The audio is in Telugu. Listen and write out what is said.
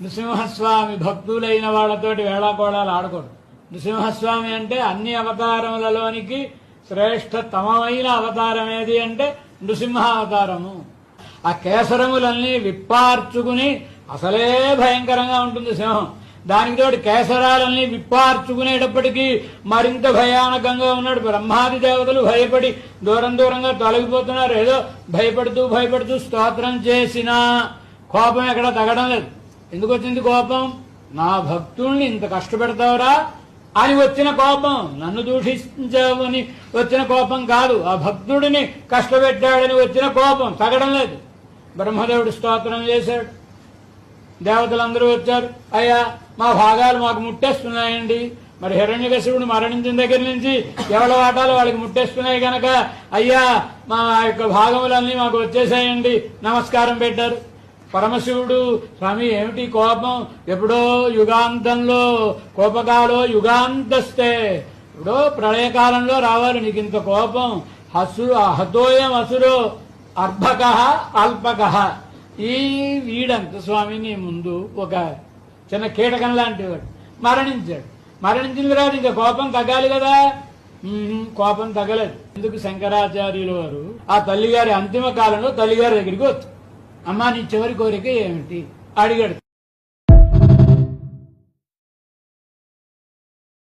నృసింహస్వామి భక్తులైన వాళ్లతోటి వేళాకోళాలు ఆడకూడదు. నృసింహస్వామి అంటే అన్ని అవతారములలోనికి శ్రేష్టతమైన అవతారం ఏది అంటే నృసింహ అవతారము. ఆ కేసరములన్నీ విప్పార్చుకుని అసలే భయంకరంగా ఉంటుంది సింహం. దానికి తోటి కేసరాలన్నీ విప్పార్చుకునేటప్పటికీ మరింత భయానకంగా ఉన్నాడు. బ్రహ్మాది దేవతలు భయపడి దూరంగా తొలగిపోతున్నారు. ఏదో భయపడుతూ స్తోత్రం చేసినా కోపం ఎక్కడ తగ్గడం లేదు. ఎందుకు వచ్చింది కోపం? నా భక్తుల్ని ఇంత కష్టపెడతావురా అని వచ్చిన కోపం. నన్ను దూషించావు అని వచ్చిన కోపం కాదు, ఆ భక్తుడిని కష్టపెట్టాడని వచ్చిన కోపం తగ్గడం లేదు. బ్రహ్మదేవుడు స్తోత్రం చేశాడు, దేవతలందరూ వచ్చారు. అయ్యా మా భాగాలు మాకు ముట్టేస్తున్నాయండి. మరి హిరణ్యకశిపుడు మరణించిన దగ్గర నుంచి ఎవరి వాటాలు వాళ్ళకి ముట్టేస్తున్నాయి కనుక అయ్యా మా యొక్క భాగములన్నీ మాకు వచ్చేసాయండి నమస్కారం పెట్టారు. పరమశివుడు స్వామి ఏమిటి కోపం? ఎప్పుడో యుగాంతంలో కోపకాలో యుగాంతస్తే, ఎప్పుడో ప్రళయకాలంలో రావాలి నీకు ఇంత కోపం. హతోయం అసురో అర్భక అల్పక. ఈ వీడంత స్వామి నీ ముందు ఒక చిన్న కీటకం లాంటి వాడు మరణించాడు. మరణించిన తర్వాత ఇంకా కోపం తగ్గాలి కదా. కోపం తగ్గలేదు. ఎందుకు? శంకరాచార్యుల వారు ఆ తల్లిగారి అంతిమ కాలంలో తల్లిగారి దగ్గరికి వచ్చారు. అమ్మా నీ చివరి కోరిక ఏమిటి అడిగాడు.